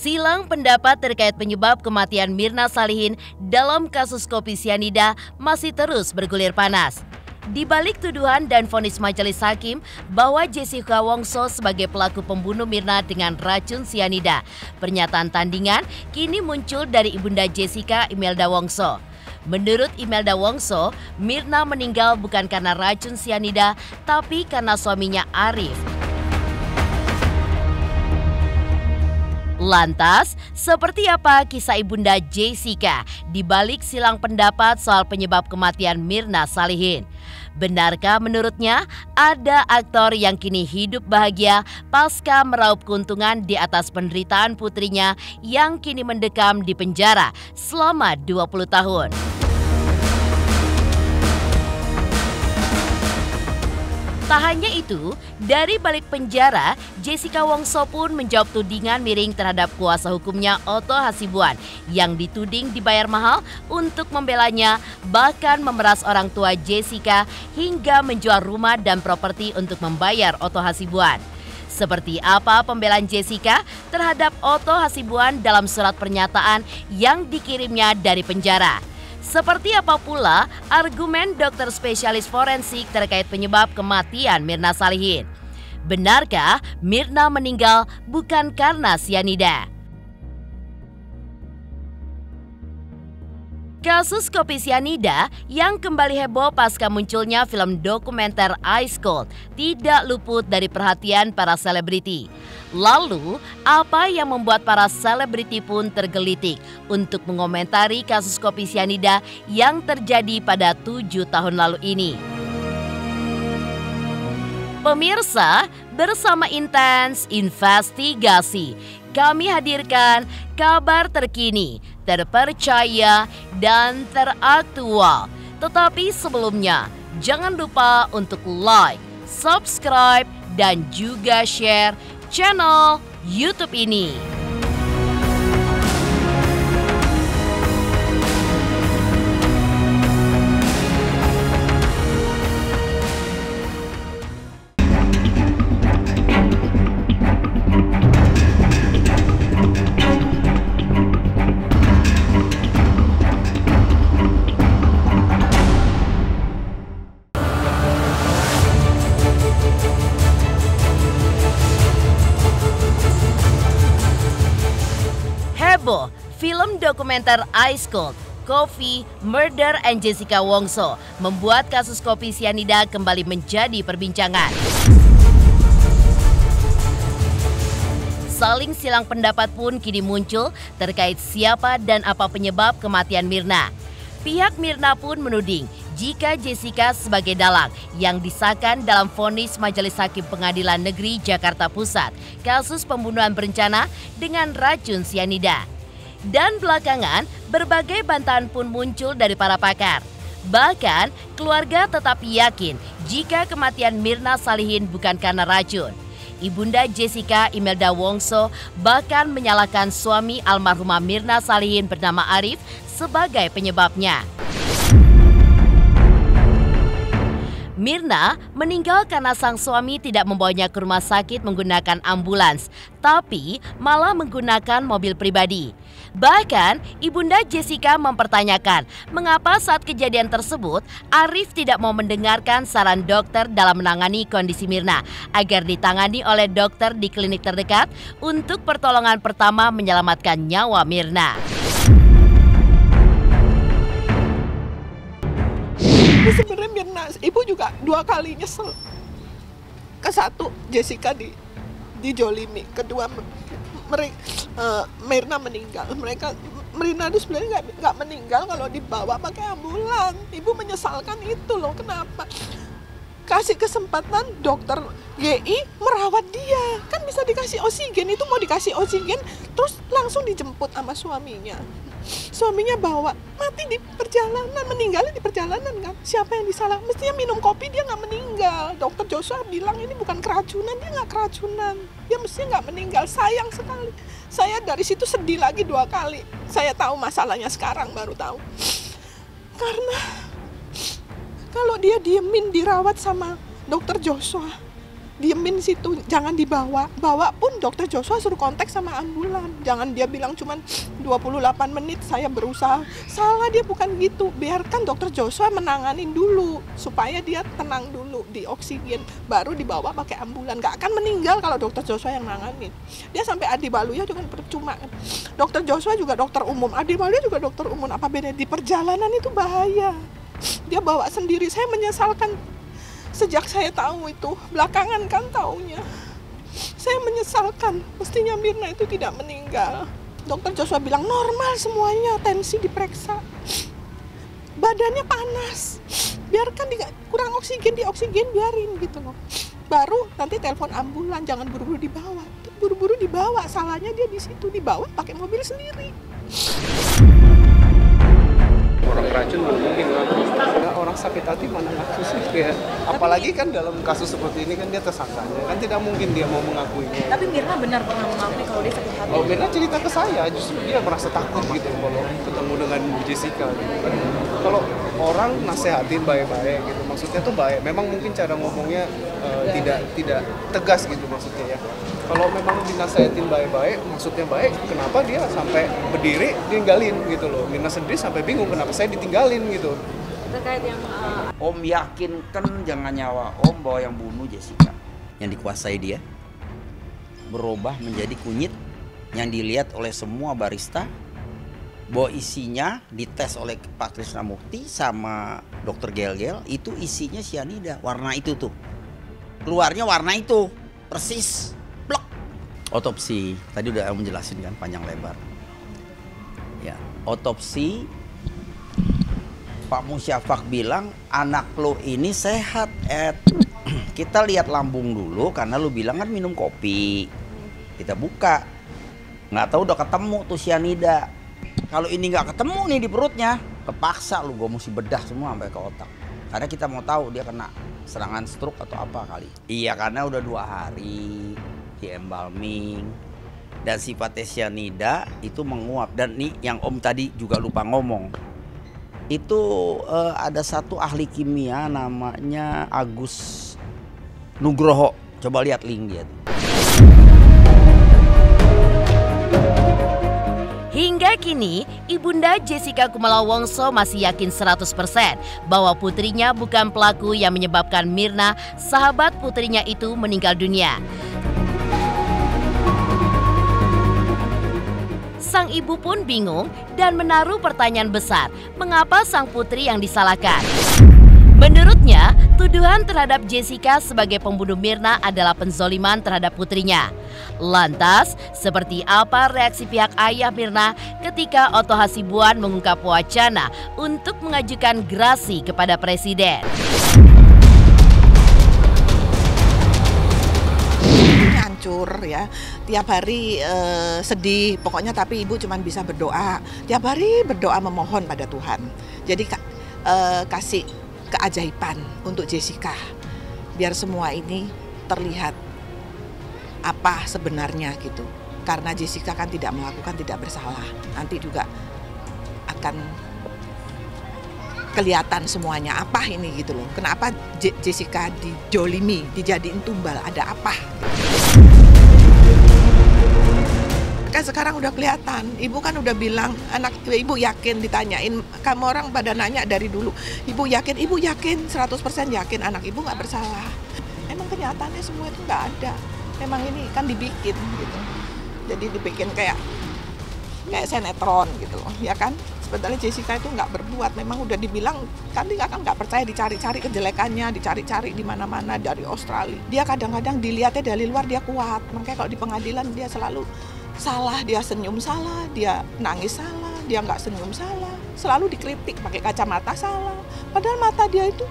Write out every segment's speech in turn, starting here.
Silang pendapat terkait penyebab kematian Mirna Salihin dalam kasus kopi sianida masih terus bergulir panas. Di balik tuduhan dan vonis majelis hakim bahwa Jessica Wongso sebagai pelaku pembunuh Mirna dengan racun sianida, pernyataan tandingan kini muncul dari ibunda Jessica, Imelda Wongso. Menurut Imelda Wongso, Mirna meninggal bukan karena racun sianida, tapi karena suaminya Arif. Lantas, seperti apa kisah ibunda Jessica di balik silang pendapat soal penyebab kematian Mirna Salihin? Benarkah menurutnya ada aktor yang kini hidup bahagia pasca meraup keuntungan di atas penderitaan putrinya yang kini mendekam di penjara selama 20 tahun? Tak hanya itu, dari balik penjara, Jessica Wongso pun menjawab tudingan miring terhadap kuasa hukumnya Otto Hasibuan yang dituding dibayar mahal untuk membelanya, bahkan memeras orang tua Jessica hingga menjual rumah dan properti untuk membayar Otto Hasibuan. Seperti apa pembelaan Jessica terhadap Otto Hasibuan dalam surat pernyataan yang dikirimnya dari penjara? Seperti apa pula argumen dokter spesialis forensik terkait penyebab kematian Mirna Salihin? Benarkah Mirna meninggal bukan karena sianida? Kasus kopi sianida yang kembali heboh pasca munculnya film dokumenter Ice Cold tidak luput dari perhatian para selebriti. Lalu, apa yang membuat para selebriti pun tergelitik untuk mengomentari kasus kopi sianida yang terjadi pada 7 tahun lalu ini? Pemirsa, bersama Intens Investigasi, kami hadirkan kabar terkini, terpercaya, dan teraktual. Tetapi sebelumnya, jangan lupa untuk like, subscribe, dan juga share channel YouTube ini. Film dokumenter Ice Cold, Coffee, Murder and Jessica Wongso membuat kasus kopi sianida kembali menjadi perbincangan. Saling silang pendapat pun kini muncul terkait siapa dan apa penyebab kematian Mirna. Pihak Mirna pun menuding jika Jessica sebagai dalang yang disahkan dalam vonis Majelis Hakim Pengadilan Negeri Jakarta Pusat kasus pembunuhan berencana dengan racun sianida. Dan belakangan, berbagai bantahan pun muncul dari para pakar. Bahkan, keluarga tetap yakin jika kematian Mirna Salihin bukan karena racun. Ibunda Jessica, Imelda Wongso, bahkan menyalahkan suami almarhumah Mirna Salihin bernama Arif sebagai penyebabnya. Mirna meninggal karena sang suami tidak membawanya ke rumah sakit menggunakan ambulans, tapi malah menggunakan mobil pribadi. Bahkan, ibunda Jessica mempertanyakan mengapa saat kejadian tersebut Arif tidak mau mendengarkan saran dokter dalam menangani kondisi Mirna agar ditangani oleh dokter di klinik terdekat untuk pertolongan pertama menyelamatkan nyawa Mirna. Sebenarnya Mirna, ibu juga 2 kali nyesel. Ke-1 Jessica dijolimi, kedua Mirna meninggal. Mirna itu sebenarnya nggak meninggal kalau dibawa pakai ambulan. Ibu menyesalkan itu loh. Kenapa? Kasih kesempatan dokter GI merawat dia. Kan bisa dikasih oksigen, itu mau dikasih oksigen terus langsung dijemput sama suaminya. Suaminya bawa, mati di perjalanan, meninggalnya di perjalanan kan. Siapa yang disalah? Mestinya minum kopi dia nggak meninggal. Dokter Joshua bilang ini bukan keracunan, dia nggak keracunan. Dia mestinya nggak meninggal, sayang sekali. Saya dari situ sedih lagi 2 kali. Saya tahu masalahnya sekarang, baru tahu. Karena kalau dia diemin dirawat sama dokter Joshua, diemin situ, jangan dibawa. Bawa pun dokter Joshua suruh kontak sama ambulan. Jangan dia bilang cuman 28 menit saya berusaha. Salah, dia bukan gitu. Biarkan dokter Joshua menanganin dulu supaya dia tenang dulu, di oksigen, baru dibawa pakai ambulan. Gak akan meninggal kalau dokter Joshua yang nanganin. Dia sampai Adi Waluyo juga percuma. Dokter Joshua juga dokter umum, Adi Waluyo juga dokter umum. Apa beda? Di perjalanan itu bahaya. Dia bawa sendiri. Saya menyesalkan sejak saya tahu itu, belakangan kan taunya. Saya menyesalkan, mestinya Mirna itu tidak meninggal. Dokter Joshua bilang normal semuanya, tensi diperiksa. Badannya panas, biarkan kurang oksigen, di oksigen biarin gitu loh. Baru nanti telepon ambulan, jangan buru-buru dibawa. Buru-buru dibawa, salahnya dia di situ, dibawa pakai mobil sendiri. Orang racun mungkin orang sakit hati mana ngaku sih ya. Apalagi kan dalam kasus seperti ini kan dia tersangkanya, kan tidak mungkin dia mau mengakuinya. Tapi Mirna benar pernah mengakui kalau dia sakit hati. Oh, Mirna cerita ke saya, justru dia merasa takut gitu kalau ketemu dengan Jessica gitu kan. Kalau orang nasehatin baik-baik gitu, maksudnya tuh baik. Memang mungkin cara ngomongnya tidak tegas gitu maksudnya ya. Kalau memang dinasehatin baik-baik, maksudnya baik, kenapa dia sampai berdiri ditinggalin gitu loh. Mirna sendiri sampai bingung kenapa saya ditinggalin gitu. Terkait yang Om yakinkan jangan nyawa Om bahwa yang bunuh Jessica, yang dikuasai dia, berubah menjadi kunyit yang dilihat oleh semua barista, bahwa isinya dites oleh Pak Krisnamukti sama Dokter Gel-Gel, itu isinya cyanida, warna itu tuh, keluarnya warna itu persis. Blok. Otopsi tadi udah Om jelasin kan panjang lebar ya. Otopsi Pak Musyafak bilang anak lo ini sehat, Ed. Kita lihat lambung dulu karena lo bilang kan minum kopi. Kita buka, nggak tahu udah ketemu tuh cyanida. Kalau ini nggak ketemu nih di perutnya, kepaksa lo gue mesti bedah semua sampai ke otak. Karena kita mau tahu dia kena serangan stroke atau apa kali. Iya, karena udah 2 hari di embalming dan sifatnya cyanida itu menguap. Dan nih yang Om tadi juga lupa ngomong, itu ada satu ahli kimia namanya Agus Nugroho, coba lihat link dia tuh. Hingga kini, Ibunda Jessica Kumala Wongso masih yakin 100% bahwa putrinya bukan pelaku yang menyebabkan Mirna, sahabat putrinya itu, meninggal dunia. Sang ibu pun bingung dan menaruh pertanyaan besar, mengapa sang putri yang disalahkan? Menurutnya, tuduhan terhadap Jessica sebagai pembunuh Mirna adalah penzoliman terhadap putrinya. Lantas, seperti apa reaksi pihak ayah Mirna ketika Otto Hasibuan mengungkap wacana untuk mengajukan gerasi kepada Presiden? Hancur ya, tiap hari sedih pokoknya, tapi ibu cuma bisa berdoa, tiap hari berdoa memohon pada Tuhan. Jadi kasih keajaiban untuk Jessica biar semua ini terlihat apa sebenarnya gitu, karena Jessica kan tidak melakukan, tidak bersalah, nanti juga akan kelihatan semuanya apa ini gitu loh, kenapa Jessica dijolimi, dijadiin tumbal, ada apa kan sekarang udah kelihatan. Ibu kan udah bilang, anak ibu yakin, ditanyain, kamu orang pada nanya dari dulu, ibu yakin 100% yakin anak ibu nggak bersalah. Emang kenyataannya semua itu nggak ada, memang ini kan dibikin gitu, jadi dibikin kayak sinetron gitu loh ya kan. Sebenarnya Jessica itu nggak berbuat, memang udah dibilang kan, dia kan nggak percaya, dicari-cari kejelekannya, dicari-cari di mana-mana dari Australia. Dia kadang-kadang dilihatnya dari luar dia kuat, makanya kalau di pengadilan dia selalu salah, dia senyum salah, dia nangis salah, dia nggak senyum salah, selalu dikritik pakai kacamata salah, padahal mata dia itu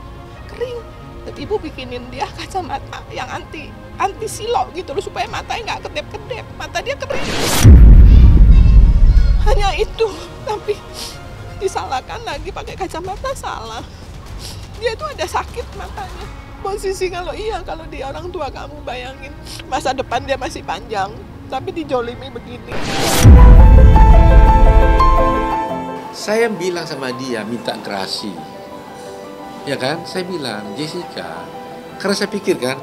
kering. Tapi ibu bikinin dia kacamata yang anti silok gitu loh, supaya matanya nggak kedep-kedep, mata dia kering. Hanya itu, tapi disalahkan lagi pakai kacamata salah. Dia itu ada sakit matanya. Posisi kalau dia orang tua kamu, bayangin masa depan dia masih panjang, tapi dijolimi begini. Saya bilang sama dia minta gerasi, ya kan? Saya bilang, Jessica, karena saya pikir kan,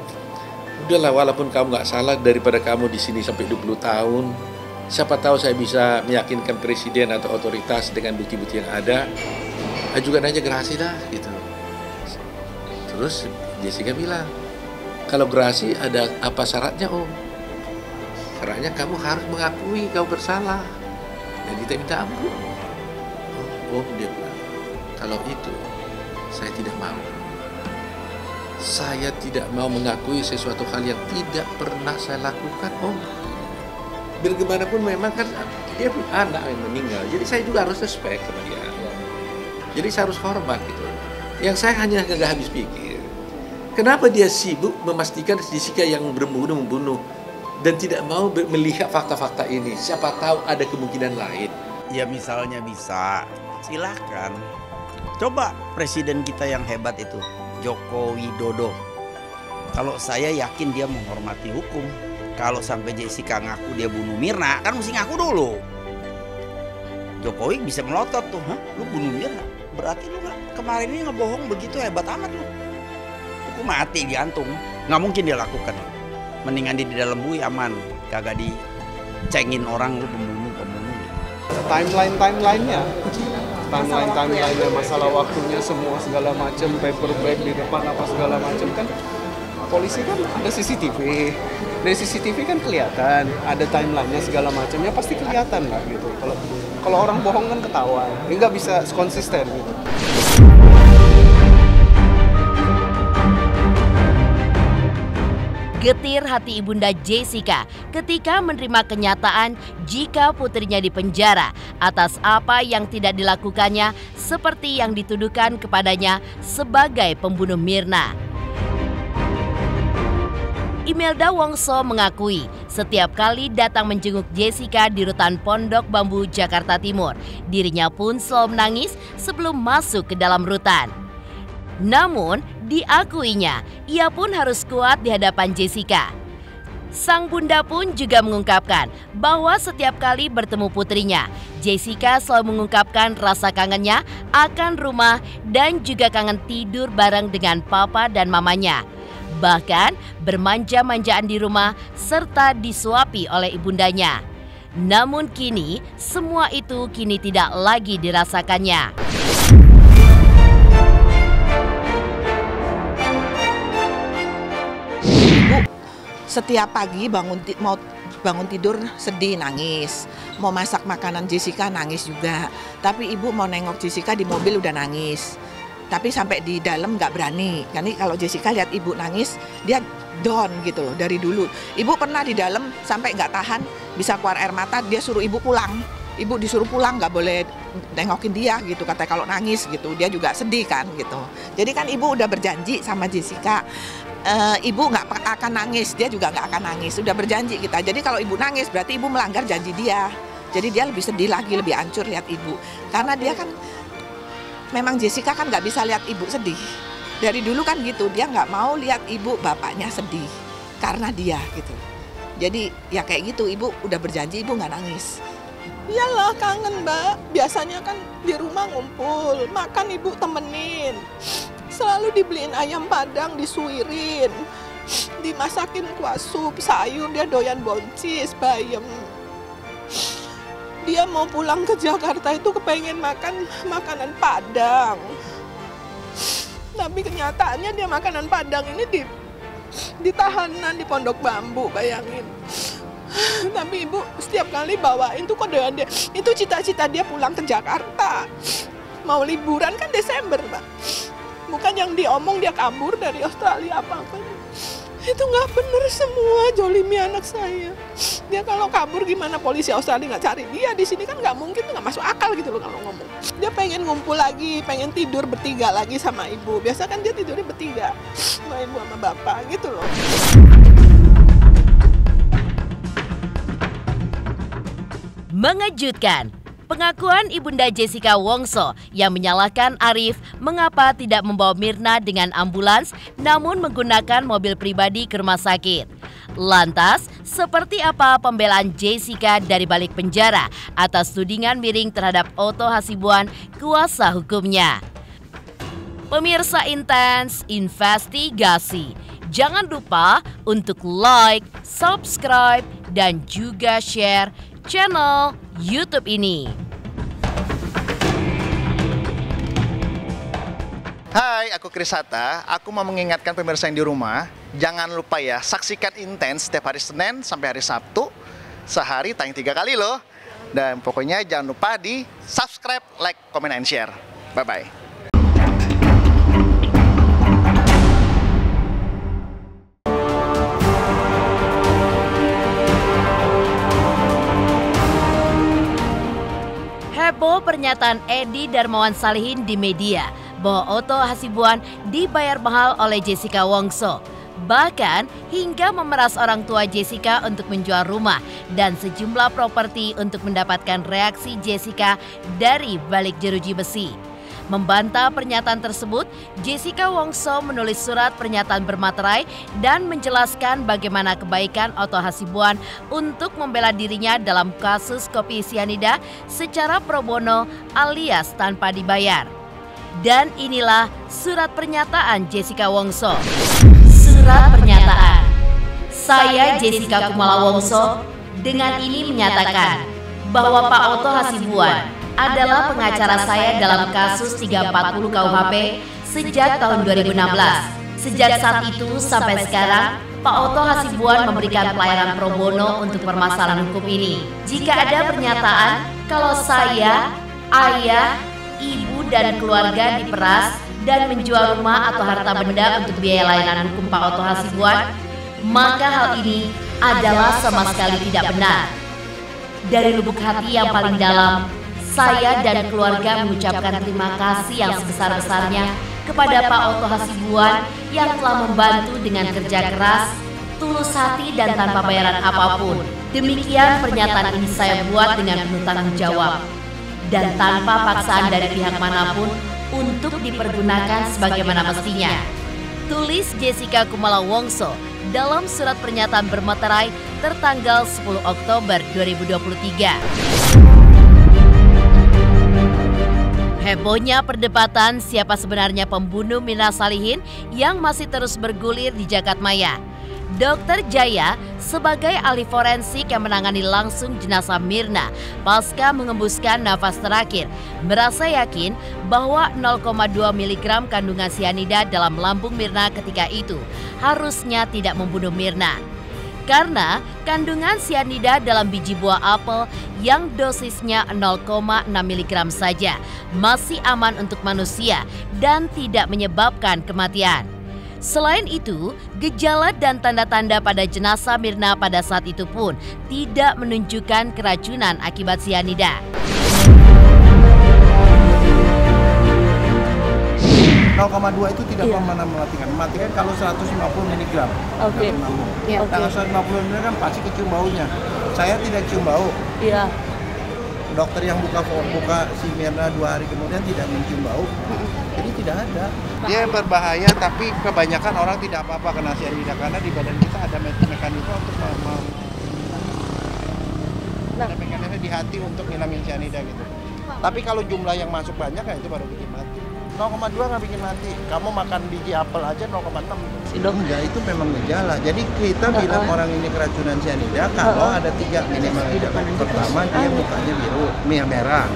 udahlah walaupun kamu nggak salah, daripada kamu di sini sampai 20 tahun, siapa tahu saya bisa meyakinkan presiden atau otoritas dengan bukti-bukti yang ada, ajukan aja gerasi dah gitu. Terus Jessica bilang, kalau gerasi ada apa syaratnya Om? Syaratnya kamu harus mengakui kau bersalah dan kita minta ampun. Om dia bilang, kalau itu saya tidak mau. Saya tidak mau mengakui sesuatu hal yang tidak pernah saya lakukan, Om. Biar gimana pun memang kan dia punya anak yang meninggal, jadi saya juga harus respect sama dia. Jadi saya harus hormat gitu. Yang saya hanya nggak habis pikir, kenapa dia sibuk memastikan Jessica yang membunuh dan tidak mau melihat fakta-fakta ini. Siapa tahu ada kemungkinan lain. Ya misalnya bisa, silakan. Coba presiden kita yang hebat itu, Joko Widodo. Kalau saya yakin dia menghormati hukum. Kalau sampai Jessica ngaku dia bunuh Mirna, kan mesti ngaku dulu. Jokowi bisa melotot tuh, hah? Lu bunuh Mirna? Berarti lu kemarin ini ngebohong begitu hebat amat lu. Hukum mati digantung. Nggak mungkin dia lakukan. Mendingan di dalam bui aman, kagak dicengin orang lu pembunuh. Timeline-nya, masalah waktunya semua segala macam, paper bag di depan apa segala macam kan. Polisi kan ada CCTV, dari CCTV kan kelihatan, ada timelinenya segala macamnya pasti kelihatan lah gitu. Kalau orang bohong kan ketahuan, nggak bisa konsisten gitu. Getir hati ibunda Jessica ketika menerima kenyataan jika putrinya dipenjara atas apa yang tidak dilakukannya seperti yang dituduhkan kepadanya sebagai pembunuh Mirna. Imelda Wongso mengakui setiap kali datang menjenguk Jessica di rutan Pondok Bambu, Jakarta Timur, dirinya pun selalu menangis sebelum masuk ke dalam rutan. Namun, diakuinya, ia pun harus kuat di hadapan Jessica. Sang bunda pun juga mengungkapkan bahwa setiap kali bertemu putrinya, Jessica selalu mengungkapkan rasa kangennya akan rumah dan juga kangen tidur bareng dengan papa dan mamanya. Bahkan bermanja-manjaan di rumah serta disuapi oleh ibundanya. Namun kini, semua itu kini tidak lagi dirasakannya. Setiap pagi mau bangun tidur sedih, nangis. Mau masak makanan Jessica nangis juga. Tapi ibu mau nengok Jessica di mobil udah nangis. Tapi sampai di dalam nggak berani. Karena kalau Jessica lihat ibu nangis, dia down gitu loh dari dulu. Ibu pernah di dalam sampai nggak tahan, bisa keluar air mata, dia suruh ibu pulang. Ibu disuruh pulang, nggak boleh nengokin dia gitu. Katanya kalau nangis gitu, dia juga sedih kan gitu. Jadi kan ibu udah berjanji sama Jessica, ibu nggak akan nangis, dia juga nggak akan nangis. Sudah berjanji kita. Jadi kalau ibu nangis berarti ibu melanggar janji dia. Jadi dia lebih sedih lagi, lebih hancur lihat ibu. Karena dia kan, memang Jessica kan nggak bisa lihat ibu sedih. Dari dulu kan gitu, dia nggak mau lihat ibu bapaknya sedih. Karena dia gitu. Jadi ya kayak gitu, ibu udah berjanji ibu nggak nangis. Iyalah kangen Mbak, biasanya kan di rumah ngumpul, makan ibu temenin. Selalu dibeliin ayam padang, disuirin, dimasakin kuah sup, sayur, dia doyan boncis, bayam. Dia mau pulang ke Jakarta itu kepengen makan makanan Padang. Tapi kenyataannya dia makanan Padang ini di tahanan di Pondok Bambu, bayangin. Tapi ibu setiap kali bawain tuh kodean dia, itu cita-cita dia pulang ke Jakarta. Mau liburan kan Desember, Mbak. Bukan yang diomong dia kabur dari Australia apa-apa. Itu nggak bener semua, jolimi anak saya. Dia kalau kabur gimana polisi Australia nggak cari dia di sini kan nggak mungkin, nggak masuk akal gitu loh kalau ngomong. Dia pengen ngumpul lagi, pengen tidur bertiga lagi sama ibu. Biasa kan dia tidurnya bertiga sama ibu sama bapak gitu loh. Mengejutkan, pengakuan ibunda Jessica Wongso yang menyalahkan Arif mengapa tidak membawa Mirna dengan ambulans namun menggunakan mobil pribadi ke rumah sakit. Lantas, seperti apa pembelaan Jessica dari balik penjara atas tudingan miring terhadap Otto Hasibuan, kuasa hukumnya? Pemirsa Intens Investigasi, Jangan lupa untuk like, subscribe, dan juga share channel YouTube ini. Hai, aku Chris Hatta. Aku mau mengingatkan pemirsa yang di rumah, jangan lupa ya, saksikan Intens setiap hari Senin sampai hari Sabtu. Sehari tayang 3 kali loh. Dan pokoknya jangan lupa di subscribe, like, comment, and share. Bye-bye. Heboh pernyataan Edi Darmawan Salihin di media bahwa Otto Hasibuan dibayar mahal oleh Jessica Wongso. Bahkan hingga memeras orang tua Jessica untuk menjual rumah dan sejumlah properti untuk mendapatkan reaksi Jessica dari balik jeruji besi. Membantah pernyataan tersebut, Jessica Wongso menulis surat pernyataan bermaterai dan menjelaskan bagaimana kebaikan Otto Hasibuan untuk membela dirinya dalam kasus kopi sianida secara pro bono alias tanpa dibayar. Dan inilah surat pernyataan Jessica Wongso. Surat pernyataan. Saya Jessica Kumala Wongso dengan ini menyatakan bahwa Pak Otto Hasibuan adalah pengacara saya dalam kasus 340 KUHP sejak tahun 2016. Sejak saat itu sampai sekarang, Pak Otto Hasibuan memberikan pelayanan pro bono untuk permasalahan hukum ini. Jika ada pernyataan kalau saya, ayah, ibu dan keluarga diperas dan menjual rumah atau harta benda untuk biaya layanan hukum Pak Otto Hasibuan, maka hal ini adalah sama sekali tidak benar. Dari lubuk hati yang paling dalam, saya dan keluarga mengucapkan terima kasih yang sebesar-besarnya kepada Pak Otto Hasibuan yang telah membantu dengan kerja keras, tulus hati dan tanpa bayaran apapun. Demikian pernyataan ini saya buat dengan penuh tanggung jawab dan tanpa paksaan dari pihak manapun untuk dipergunakan sebagaimana mestinya. Tulis Jessica Kumala Wongso dalam surat pernyataan bermaterai tertanggal 10 Oktober 2023. Hebohnya perdebatan siapa sebenarnya pembunuh Mirna Salihin yang masih terus bergulir di Jagadmaya. Dr. Jaya sebagai ahli forensik yang menangani langsung jenazah Mirna pasca mengembuskan nafas terakhir merasa yakin bahwa 0,2 mg kandungan sianida dalam lambung Mirna ketika itu harusnya tidak membunuh Mirna. Karena kandungan sianida dalam biji buah apel yang dosisnya 0,6 mg saja masih aman untuk manusia dan tidak menyebabkan kematian. Selain itu, gejala dan tanda-tanda pada jenazah Mirna pada saat itu pun tidak menunjukkan keracunan akibat sianida. 0,2 itu tidak pernah mematikan. Mematikan kalau 150 mg. Oke. Kalau 150 mg pasti kecium baunya. Saya tidak cium bau. Iya. Dokter yang buka si Mirna 2 hari kemudian tidak mencium bau. Jadi tidak ada. Dia berbahaya, tapi kebanyakan orang tidak apa-apa kena sianida karena di badan kita ada mekanisme untuk ada mekanisme di hati untuk ngilangin sianida gitu. Tapi kalau jumlah yang masuk banyak ya itu baru bikin mati. 0,2 nggak bikin mati. Kamu makan biji apel aja 0,6. Enggak, itu memang gejala. Jadi kita bilang orang ini keracunan sianida kalau ada 3 minimal gejala. Pertama dia mukanya biru, merah.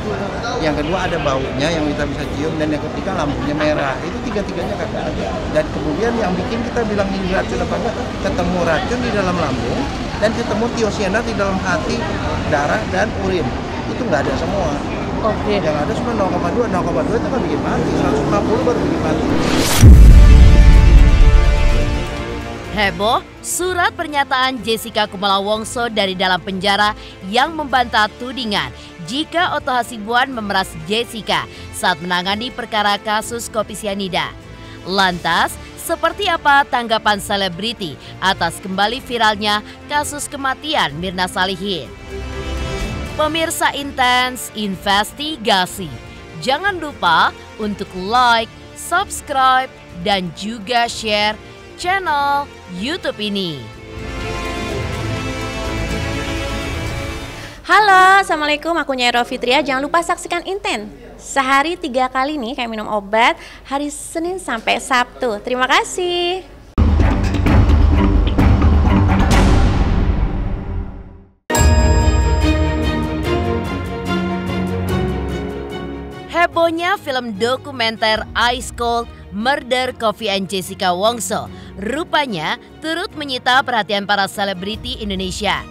Yang kedua ada baunya yang kita bisa cium dan yang ketiga lambungnya merah. Itu tiga-tiganya kagak ada. Dan kemudian yang bikin kita bilang ini racun apa enggak? Ketemu racun di dalam lambung dan ketemu tiosianat di dalam hati, darah dan urin. Itu nggak ada semua. Oke. Yang ada cuma 0,2 itu kan bikin mati, 150 baru bikin mati. Heboh, surat pernyataan Jessica Kumala Wongso dari dalam penjara yang membantah tudingan jika Otto Hasibuan memeras Jessica saat menangani perkara kasus kopi sianida. Lantas, seperti apa tanggapan selebriti atas kembali viralnya kasus kematian Mirna Salihin? Pemirsa Intens Investigasi, jangan lupa untuk like, subscribe, dan juga share channel YouTube ini. Halo, Assalamualaikum, aku Nyai Fitria. Jangan lupa saksikan Inten. Sehari 3 kali nih kayak minum obat, hari Senin sampai Sabtu. Terima kasih. Hebohnya film dokumenter Ice Cold Murder Coffee and Jessica Wongso rupanya turut menyita perhatian para selebriti Indonesia.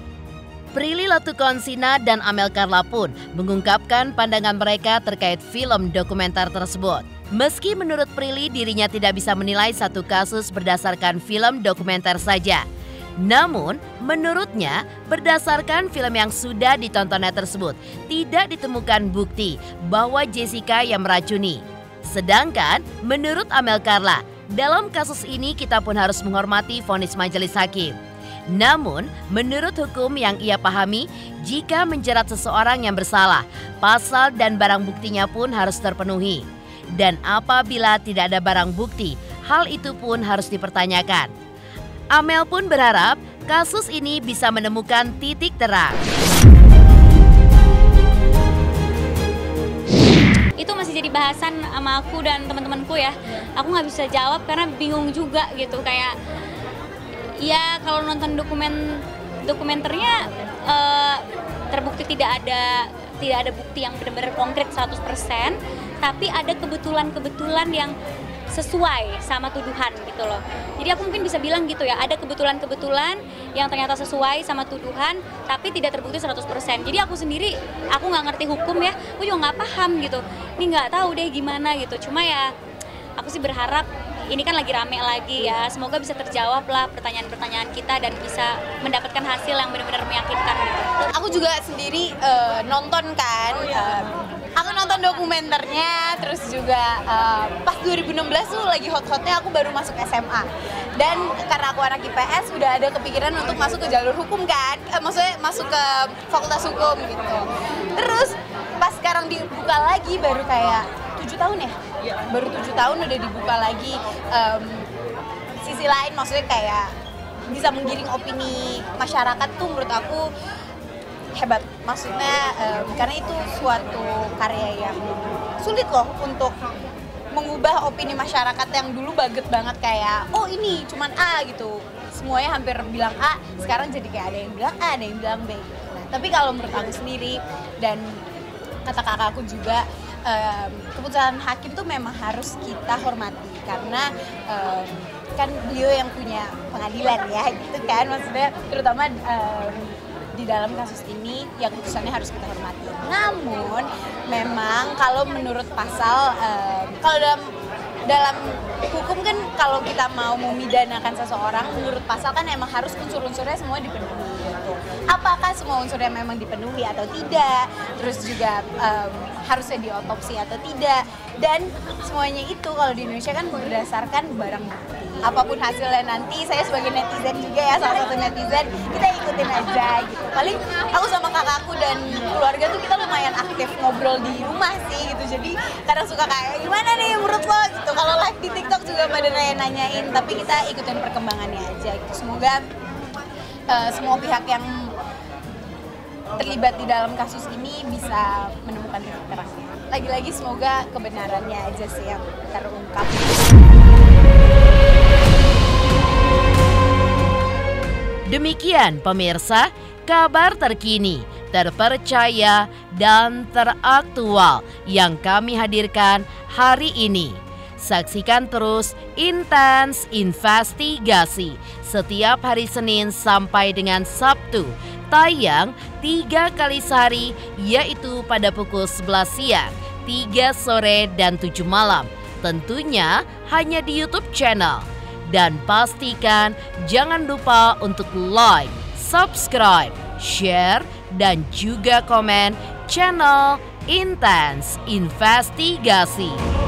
Prilly Latuconsina dan Amel Carla pun mengungkapkan pandangan mereka terkait film dokumenter tersebut. Meski menurut Prilly dirinya tidak bisa menilai satu kasus berdasarkan film dokumenter saja. Namun, menurutnya berdasarkan film yang sudah ditontonnya tersebut, tidak ditemukan bukti bahwa Jessica yang meracuni. Sedangkan, menurut Amel Carla, dalam kasus ini kita pun harus menghormati vonis majelis hakim. Namun, menurut hukum yang ia pahami, jika menjerat seseorang yang bersalah, pasal dan barang buktinya pun harus terpenuhi. Dan apabila tidak ada barang bukti, hal itu pun harus dipertanyakan. Amel pun berharap kasus ini bisa menemukan titik terang. Itu masih jadi bahasan sama aku dan teman-temanku ya. Aku nggak bisa jawab karena bingung juga gitu, kayak ya kalau nonton dokumenternya terbukti tidak ada bukti yang benar-benar konkret 100%, tapi ada kebetulan-kebetulan yang sesuai sama tuduhan gitu loh. Jadi aku mungkin bisa bilang gitu ya, ada kebetulan-kebetulan yang ternyata sesuai sama tuduhan tapi tidak terbukti 100%. Jadi aku sendiri, aku nggak ngerti hukum ya, aku juga nggak paham gitu. Ini nggak tahu deh gimana gitu. Cuma ya aku sih berharap ini kan lagi rame lagi ya, semoga bisa terjawab lah pertanyaan-pertanyaan kita dan bisa mendapatkan hasil yang benar-benar meyakinkan gitu. Aku juga sendiri nonton kan, aku nonton dokumenternya, terus juga pas 2016 tuh lagi hot-hotnya aku baru masuk SMA. Dan karena aku anak IPS udah ada kepikiran untuk masuk ke jalur hukum kan, maksudnya masuk ke fakultas hukum gitu. Terus pas sekarang dibuka lagi baru kayak 7 tahun ya? Baru 7 tahun udah dibuka lagi. Sisi lain maksudnya kayak bisa menggiring opini masyarakat tuh menurut aku hebat. Maksudnya karena itu suatu karya yang sulit loh untuk mengubah opini masyarakat yang dulu baget banget kayak oh ini cuman A gitu. Semuanya hampir bilang A, sekarang jadi kayak ada yang bilang A, ada yang bilang B. Nah, tapi kalau menurut aku sendiri dan kata kakakku juga, keputusan hakim tuh memang harus kita hormati karena kan beliau yang punya pengadilan ya gitu kan, maksudnya terutama di dalam kasus ini yang keputusannya harus kita hormati. Namun memang kalau menurut pasal kalau dalam hukum kan kalau kita mau memidanakan seseorang menurut pasal kan emang harus unsur-unsurnya semua dipenuhi gitu. Apakah semua unsurnya memang dipenuhi atau tidak, terus juga harusnya diotopsi atau tidak, dan semuanya itu kalau di Indonesia kan berdasarkan barang bukti. Apapun hasilnya nanti, saya sebagai netizen juga ya, salah satu netizen, kita ikutin aja gitu. Paling aku sama kakakku dan keluarga tuh kita lumayan aktif ngobrol di rumah sih gitu, jadi kadang suka kayak gimana nih menurut lo gitu. Kalau live di TikTok juga pada nanyain, tapi kita ikutin perkembangannya aja gitu. Semoga semua pihak yang terlibat di dalam kasus ini bisa menemukan titik terangnya. Lagi-lagi semoga kebenarannya aja sih yang terungkap. Demikian pemirsa, kabar terkini, terpercaya, dan teraktual yang kami hadirkan hari ini. Saksikan terus Intens Investigasi setiap hari Senin sampai dengan Sabtu, tayang 3 kali sehari, yaitu pada pukul 11 siang, 3 sore, dan 7 malam. Tentunya hanya di YouTube channel. Dan pastikan jangan lupa untuk like, subscribe, share, dan juga komen channel Intens Investigasi.